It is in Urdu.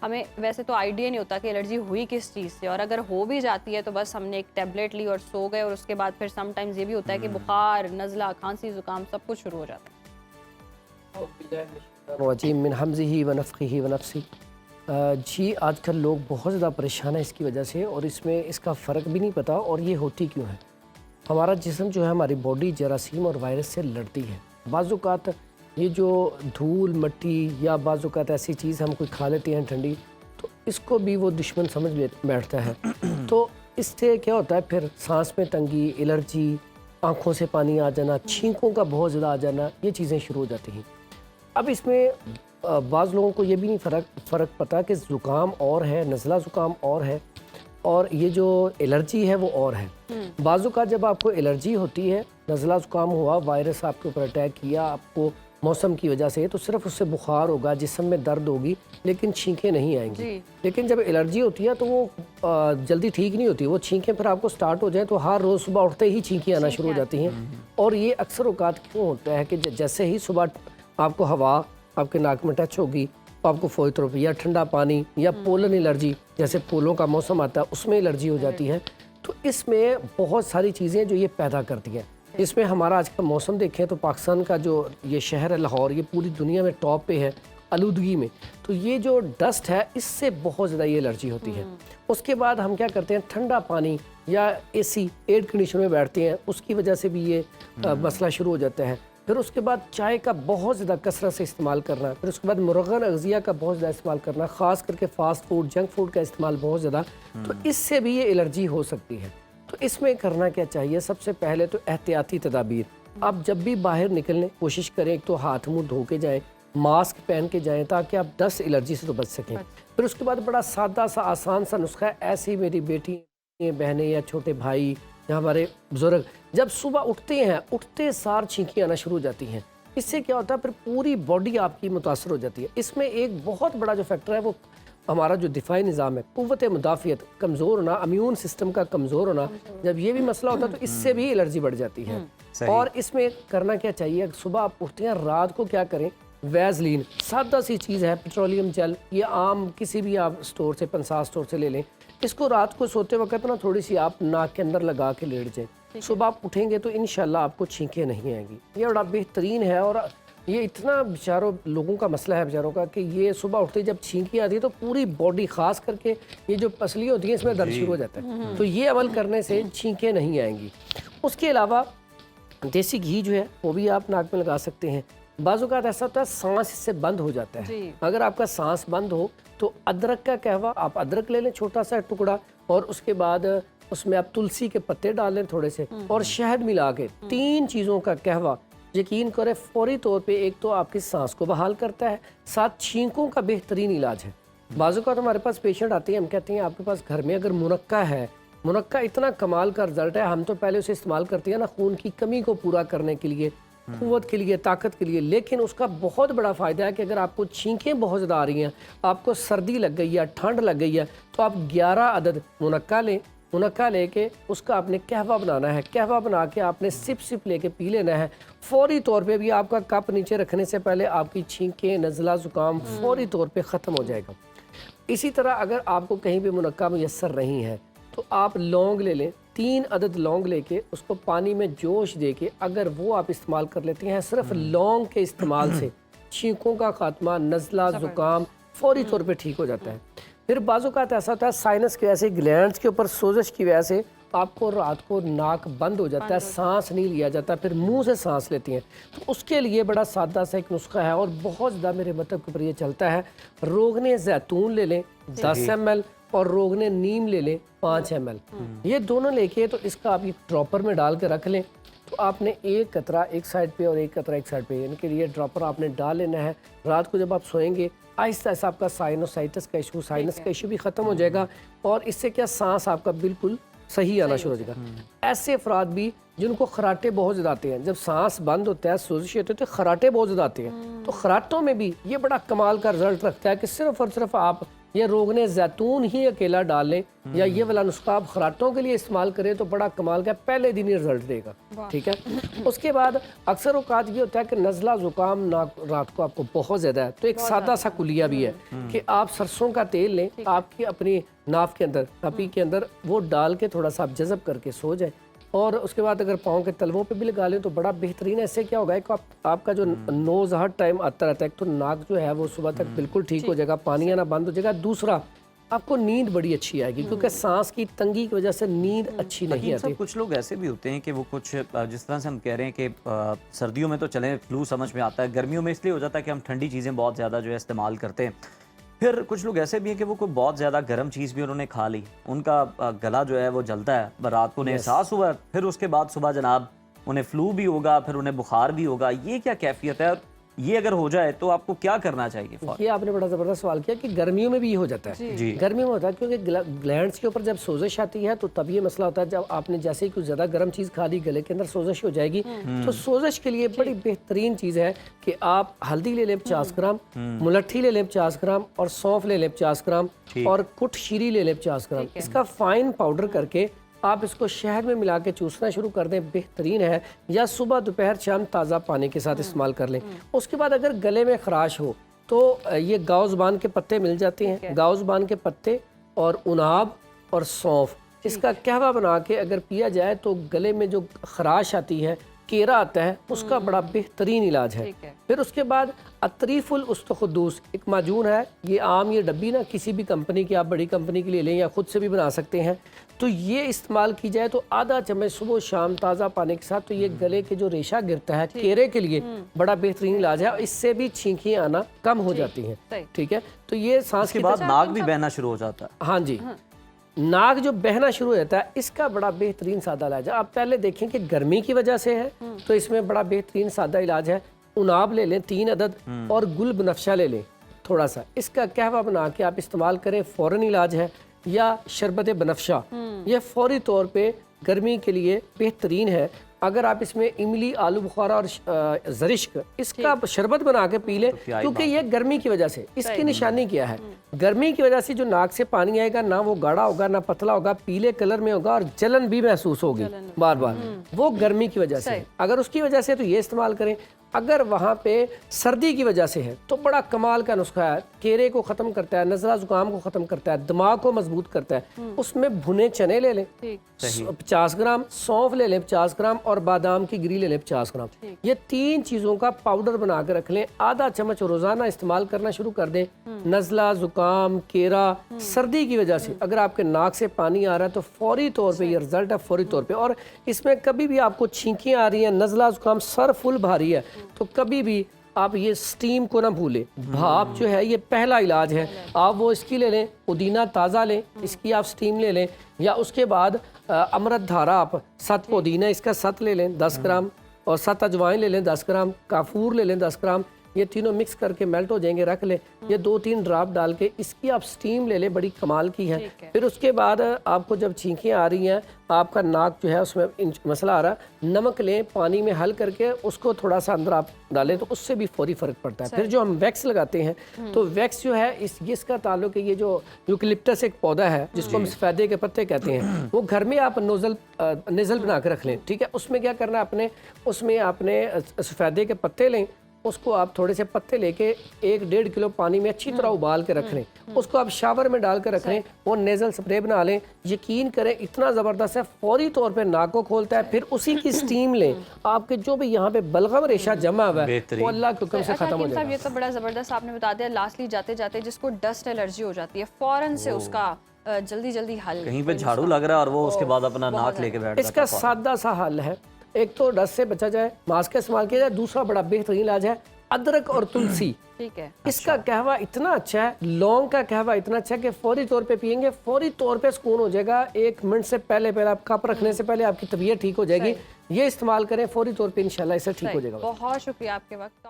ہمیں ویسے تو آئیڈیا نہیں ہوتا کہ الرجی ہوئی کس چیز سے، اور اگر ہو بھی جاتی ہے تو بس ہم نے ایک ٹیبلٹ لی اور سو گئے، اور اس کے بعد پھر سم ٹائمز یہ بھی ہوتا ہے کہ بخار، نزلہ، کھانسی، زکام سب کچھ شروع ہو جاتا ہے۔ وجیم من حمزہ ونفخہ ونفسی۔ جی آج کل لوگ بہت زیادہ پریشان ہیں اس کی وجہ سے، اور اس میں اس کا فرق بھی نہیں پتہ اور یہ ہوتی کیوں ہے۔ ہمارا جسم جو ہے، ہماری باڈی جراثیم اور وائرس سے لڑتی ہے۔ بعض اوقات یہ جو دھول مٹی یا بعض اوقات ایسی چیز ہم کوئی کھا لیتے ہیں ٹھنڈی، تو اس کو بھی وہ دشمن سمجھ بیٹھتا ہے۔ تو اس سے کیا ہوتا ہے پھر سانس میں تنگی، الرجی، آنکھوں سے پانی آ جانا، چھینکوں کا بہت زیادہ آ جانا، یہ چیزیں شروع ہو جاتی ہیں۔ اب اس میں بعض لوگوں کو یہ بھی نہیں فرق پتا کہ زکام اور ہے، نزلہ زکام اور ہے، اور یہ جو الرجی ہے وہ اور ہے۔ بعض اوقات جب آپ کو الرجی ہوتی ہے، نزلہ زکام ہوا، وائرس آپ کے اوپر اٹیک کیا آپ کو موسم کی وجہ سے، تو صرف اس سے بخار ہوگا، جسم میں درد ہوگی، لیکن چھینکیں نہیں آئیں گی۔ لیکن جب الرجی ہوتی ہے تو وہ جلدی ٹھیک نہیں ہوتی، وہ چھینکیں پھر آپ کو سٹارٹ ہو جائیں تو ہر روز صبح اٹھتے ہی چھینکیں آنا شروع ہو جاتی ہیں۔ اور یہ اکثر اوقات کیوں ہوتا ہے کہ جیسے ہی صبح آپ کو ہوا آپ کے ناک میں ٹچ ہوگی تو آپ کو فوری طور پہ یا ٹھنڈا پانی یا پولن الرجی، جیسے پھولوں کا موسم آتا ہے اس میں الرجی ہو جاتی ہے۔ تو اس میں بہت ساری چیزیں جو یہ پیدا کرتی ہیں۔ اس میں ہمارا آج کا موسم دیکھیں تو پاکستان کا جو یہ شہر ہے لاہور، یہ پوری دنیا میں ٹاپ پہ ہے آلودگی میں۔ تو یہ جو ڈسٹ ہے اس سے بہت زیادہ یہ الرجی ہوتی ہے۔ اس کے بعد ہم کیا کرتے ہیں، ٹھنڈا پانی یا اے سی ایئر کنڈیشن میں بیٹھتے ہیں، اس کی وجہ سے بھی یہ مسئلہ شروع ہو جاتا ہے۔ پھر اس کے بعد چائے کا بہت زیادہ کثرت سے استعمال کرنا، پھر اس کے بعد مرغن اغذیہ کا بہت زیادہ استعمال کرنا، خاص کر کے فاسٹ فوڈ، جنک فوڈ کا استعمال بہت زیادہ، تو اس سے بھی یہ الرجی ہو سکتی ہے۔ تو اس میں کرنا کیا چاہیے، سب سے پہلے تو احتیاطی تدابیر۔ آپ جب بھی باہر نکلنے کوشش کریں ایک تو ہاتھ منہ دھو کے جائیں، ماسک پہن کے جائیں تاکہ آپ ڈسٹ الرجی سے تو بچ سکیں۔ پھر اس کے بعد بڑا سادہ سا آسان سا نسخہ ہے، ایسی میری بیٹی بہنیں یا چھوٹے بھائی یا ہمارے بزرگ جب صبح اٹھتے ہیں، اٹھتے سار چھینکیں آنا شروع ہو جاتی ہیں، اس سے کیا ہوتا ہے پھر پوری باڈی آپ کی متاثر ہو جاتی ہے۔ اس میں ایک بہت بڑا جو فیکٹر ہے وہ ہمارا جو دفاعی نظام ہے، قوت مدافعت کمزور ہونا، امیون سسٹم کا کمزور ہونا، جب یہ بھی مسئلہ ہوتا ہے تو اس سے بھی الرجی بڑھ جاتی ہے۔ اور اس میں کرنا کیا چاہیے، صبح آپ اٹھتے ہیں رات کو کیا کریں، ویزلین سادہ سی چیز ہے، پیٹرولیم جیل، یہ عام کسی بھی آپ سٹور سے، پنسا سٹور سے لے لیں، اس کو رات کو سوتے وقت نا تھوڑی سی آپ ناک کے اندر لگا کے لیٹ جائیں، صبح آپ اٹھیں گے تو انشاءاللہ آپ کو چھینکیں نہیں آئیں گی۔ یہ بڑا بہترین ہے، اور یہ اتنا بیچاروں لوگوں کا مسئلہ ہے بیچاروں کا کہ یہ صبح اٹھتے جب چھینکی آتی ہے تو پوری باڈی، خاص کر کے یہ جو پسلی ہوتی ہیں اس میں درد شروع ہو جاتا ہے، تو یہ عمل کرنے سے چھینکیں نہیں آئیں گی۔ اس کے علاوہ دیسی گھی جو ہے وہ بھی آپ ناک میں لگا سکتے ہیں۔ بعض اوقات ایسا ہوتا ہے سانس اس سے بند ہو جاتا ہے، اگر آپ کا سانس بند ہو تو ادرک کا قہوہ، آپ ادرک لے لیں چھوٹا سا ٹکڑا، اور اس کے بعد اس میں آپ تلسی کے پتے ڈال لیں تھوڑے سے، اور شہد ملا کے 3 چیزوں کا قہوہ، یقین کریں فوری طور پہ ایک تو آپ کی سانس کو بحال کرتا ہے، ساتھ چھینکوں کا بہترین علاج ہے۔ بعض اوقات ہمارے پاس پیشنٹ آتے ہیں، ہم کہتے ہیں آپ کے پاس گھر میں اگر منقع ہے، منقع اتنا کمال کا رزلٹ ہے، ہم تو پہلے اسے استعمال کرتے ہیں نا خون کی کمی کو پورا کرنے کے لیے، قوت کے لیے، طاقت کے لیے، لیکن اس کا بہت بڑا فائدہ ہے کہ اگر آپ کو چھینکیں بہت زیادہ آ رہی ہیں، آپ کو سردی لگ گئی ہے، ٹھنڈ لگ گئی ہے، تو آپ 11 عدد منقع لیں، منقع لے کے اس کا آپ نے قہوہ بنانا ہے، قہوہ بنا کے آپ نے سپ لے کے پی لینا ہے، فوری طور پہ بھی آپ کا کپ نیچے رکھنے سے پہلے آپ کی چھینکیں، نزلہ زکام فوری طور پہ ختم ہو جائے گا۔ اسی طرح اگر آپ کو کہیں بھی منقع میسر نہیں ہے تو آپ لونگ لے لیں، 3 عدد لونگ لے کے اس کو پانی میں جوش دے کے اگر وہ آپ استعمال کر لیتے ہیں، صرف لونگ کے استعمال سے چھینکوں کا خاتمہ، نزلہ زکام فوری طور پہ ٹھیک ہو جاتا ہے۔ پھر بعض اوقات ایسا ہوتا ہے سائنس کی وجہ سے، گلینڈز کے اوپر سوزش کی وجہ سے آپ کو رات کو ناک بند ہو جاتا ہے، سانس نہیں لیا جاتا، پھر منہ سے سانس لیتی ہیں، تو اس کے لیے بڑا سادہ سا ایک نسخہ ہے اور بہت زیادہ میرے مطلب کے اوپر یہ چلتا ہے۔ روغن زیتون لے لیں 10 ml اور روغن نیم لے لیں 5 ml، یہ دونوں لے کے تو اس کا آپ ڈراپر میں ڈال کے رکھ لیں، تو آپ نے ایک قطرہ ایک سائڈ پہ اور ایک قطرہ ایک سائڈ پہ، یعنی کہ یہ ڈراپر آپ نے ڈال لینا ہے۔ رات کو جب آپ سوئیں گے آہستہ آہستہ آپ کا سائنوسائٹس کا ایشو، سائنس کا ایشو بھی ختم ہو جائے گا، اور اس سے کیا سانس آپ کا بالکل صحیح آنا شروع ہو جائے گا۔ ایسے افراد بھی جن کو خراٹے بہت زیادہ آتے ہیں، جب سانس بند ہوتا ہے، سوزش ہوتی ہے تو خراٹے بہت زیادہ آتے ہیں، تو خراٹوں میں بھی یہ بڑا کمال کا رزلٹ رکھتا ہے کہ صرف اور صرف آپ یہ روغن زیتون ہی اکیلا ڈال لیں یا یہ والا نسخہ آپ خراٹوں کے لیے استعمال کریں تو بڑا کمال کا پہلے دن ہی رزلٹ دے گا، ٹھیک ہے۔ اس کے بعد اکثر اوقات یہ ہوتا ہے کہ نزلہ زکام رات کو آپ کو بہت زیادہ ہے، تو ایک سادہ سا کلیہ بھی ہے کہ آپ سرسوں کا تیل لیں، آپ کی اپنی ناف کے اندر، ناپی کے اندر وہ ڈال کے تھوڑا سا آپ جذب کر کے سو جائیں، اور اس کے بعد اگر پاؤں کے تلووں پہ بھی لگا لیں تو بڑا بہترین ہے۔ اس سے کیا ہوگا کہ آپ کا جو نوز ہر ٹائم آتا رہتا ہے، تو ناک جو ہے وہ صبح تک بالکل ٹھیک ہو جائے گا، پانی آنا بند ہو جائے گا۔ دوسرا آپ کو نیند بڑی اچھی آئے گی کیونکہ سانس کی تنگی کی وجہ سے نیند اچھی نہیں آتی۔ کچھ لوگ ایسے بھی ہوتے ہیں کہ وہ کچھ جس طرح سے ہم کہہ رہے ہیں کہ سردیوں میں تو چلیں فلو سمجھ میں آتا ہے، گرمیوں میں اس لیے ہو جاتا ہے کہ ہم ٹھنڈی چیزیں بہت زیادہ جو ہے استعمال کرتے ہیں۔ پھر کچھ لوگ ایسے بھی ہیں کہ وہ کوئی بہت زیادہ گرم چیز بھی انہوں نے کھا لی، ان کا گلا جو ہے وہ جلتا ہے، رات کو انہیں احساس ہوا، پھر اس کے بعد صبح جناب انہیں فلو بھی ہوگا، پھر انہیں بخار بھی ہوگا۔ یہ کیا کیفیت ہے، اور یہ اگر ہو جائے تو آپ کو کیا کرنا چاہیے؟ یہ آپ نے بڑا زبردست سوال کیا کہ گرمیوں میں بھی یہ ہو جاتا ہے۔ گرمیوں میں ہوتا ہے کیونکہ گلینڈز کے اوپر جب سوزش آتی ہے تو تب یہ مسئلہ ہوتا ہے، جب آپ نے جیسے ہی کچھ زیادہ گرم چیز کھا لی گلے کے اندر سوزش ہو جائے گی۔ تو سوزش کے لیے بڑی بہترین چیز ہے کہ آپ ہلدی لے لیں 50 گرام، ملٹھی لے لیں 50 گرام، اور سونف لے لیں 50 گرام، اور کٹ شیری لے لیں 50 گرام۔ اس کا فائن پاؤڈر کر کے آپ اس کو شہد میں ملا کے چوسنا شروع کر دیں، بہترین ہے۔ یا صبح دوپہر شام تازہ پانی کے ساتھ استعمال کر لیں۔ اس کے بعد اگر گلے میں خراش ہو تو یہ گاؤ زبان کے پتے مل جاتے ہیں، گاؤ زبان کے پتے اور اناب اور سونف، اس کا قہوہ بنا کے اگر پیا جائے تو گلے میں جو خراش آتی ہے، کیرا آتا ہے، اس کا بڑا بہترین علاج ہے۔ پھر اس کے بعد اطریف الاستخدوس ایک معجون ہے، یہ عام یہ ڈبی نا کسی بھی کمپنی کی، آپ بڑی کمپنی کے لیے لیں یا خود سے بھی بنا سکتے ہیں، تو یہ استعمال کی جائے تو آدھا چمچ صبح و شام تازہ پانی کے ساتھ، تو یہ گلے کے جو ریشہ گرتا ہے کیرے کے لیے بڑا بہترین علاج ہے، اور اس سے بھی چھینکیاں آنا کم ہو جاتی ہیں، ٹھیک ہے۔ تو یہ سانس کے بعد ناک بھی بہنا شروع ہو جاتا ہے۔ ہاں جی، ناک جو بہنا شروع ہوتا ہے اس کا بڑا بہترین سادہ علاج ہے۔ آپ پہلے دیکھیں کہ گرمی کی وجہ سے ہے تو اس میں بڑا بہترین سادہ علاج ہے۔ اناب لے لیں 3 عدد، اور گل بنفشہ لے لیں تھوڑا سا، اس کا قہوہ بنا کے آپ استعمال کریں، فوراً علاج ہے۔ یا شربت بنفشہ، یہ فوری طور پہ گرمی کے لیے بہترین ہے۔ اگر آپ اس میں املی، آلو بخارا اور زرشک اس کا شربت بنا کے پی لیں، کیونکہ یہ گرمی کی وجہ سے، اس کی نشانی کیا ہے، گرمی کی وجہ سے جو ناک سے پانی آئے گا نہ وہ گاڑھا ہوگا نہ پتلا ہوگا، پیلے کلر میں ہوگا، اور جلن بھی محسوس ہوگی بار بار، وہ گرمی کی وجہ سے۔ اگر اس کی وجہ سے تو یہ استعمال کریں۔ اگر وہاں پہ سردی کی وجہ سے ہے تو بڑا کمال کا نسخہ ہے، کیرے کو ختم کرتا ہے، نزلہ زکام کو ختم کرتا ہے، دماغ کو مضبوط کرتا ہے۔ اس میں بھنے چنے لے لیں 50 گرام، سونف لے لیں 50 گرام، اور بادام کی گری لے لیں 50 گرام۔ یہ 3 چیزوں کا پاؤڈر بنا کے رکھ لیں، آدھا چمچ روزانہ استعمال کرنا شروع کر دیں۔ نزلہ زکام، کیرا، سردی کی وجہ سے اگر آپ کے ناک سے پانی آ رہا ہے تو فوری طور پہ یہ رزلٹ ہے، فوری طور پہ۔ اور اس میں کبھی بھی آپ کو چھینکیاں آ رہی ہیں، نزلہ زکام، سر فل بھاری ہے، تو کبھی بھی آپ یہ سٹیم کو نہ بھولیں۔ بھاپ جو ہے یہ پہلا علاج ہے، آپ وہ اس کی لے لیں، پودینہ تازہ لیں، اس کی آپ سٹیم لے لیں۔ یا اس کے بعد امرت دھارا، آپ 7 پودینہ اس کا 7 لے لیں 10 گرام، اور 7 اجوائن لے لیں 10 گرام، کافور لے لیں 10 گرام، یہ تینوں مکس کر کے میلٹ ہو جائیں گے، رکھ لیں۔ یہ 2-3 ڈراپ ڈال کے اس کی آپ سٹیم لے لیں، بڑی کمال کی ہے۔ پھر اس کے بعد آپ کو جب چھینکیاں آ رہی ہیں، آپ کا ناک جو ہے اس میں مسئلہ آ رہا ہے، نمک لیں، پانی میں حل کر کے اس کو تھوڑا سا اندر آپ ڈالیں تو اس سے بھی فوری فرق پڑتا ہے۔ پھر جو ہم ویکس لگاتے ہیں تو ویکس جو ہے اس کا تعلق ہے، یہ جو یوکلپٹس ایک پودا ہے جس کو ہم سفیدے کے پتے کہتے ہیں، وہ گھر میں آپ نیزل بنا کے رکھ لیں، ٹھیک ہے۔ اس میں کیا کرنا ہے، اس میں آپ نے سفیدے کے پتے لیں، اس کو آپ تھوڑے سے پتے لے کے 1-1.5 کلو پانی میں اچھی طرح ابال کے رکھ لیں، اس کو آپ شاور میں ڈال کے رکھ لیں، وہ نیزل سپرے بنا لیں۔ یقین کریں اتنا زبردست ہے، فوری طور پہ ناک کو کھولتا ہے۔ پھر اسی کی سٹیم لیں، آپ کے جو بھی یہاں پہ بلغم ریشہ جمع ہوا ہے وہ اللہ کے حکم سے ختم ہو جائے گا۔ یہ تو بڑا زبردست آپ نے بتا دیا۔ لاسٹلی جاتے جاتے جس کو ڈسٹ الرجی ہو جاتی ہے، فوراً سے اس کا جلدی حل، کہیں پہ جھاڑو لگ رہا ہے اور وہ اس کے بعد اپنا ناک لے کے بیٹھ اس کا سادہ سا حل ہے، ایک تو ڈسٹ سے بچا جائے، ماسک کا استعمال کیا جائے، دوسرا بڑا بہترین علاج ہے ادرک اور تلسی۔ ٹھیک ہے، اس کا قہوہ اتنا اچھا ہے، لونگ کا قہوہ اتنا اچھا ہے کہ فوری طور پہ پئیں گے فوری طور پہ سکون ہو جائے گا۔ 1 منٹ سے پہلے آپ کپ رکھنے سے پہلے آپ کی طبیعت ٹھیک ہو جائے گی۔ یہ استعمال کریں، فوری طور پہ انشاءاللہ اس سے ٹھیک ہو جائے گا۔ بہت شکریہ آپ کے وقت کا۔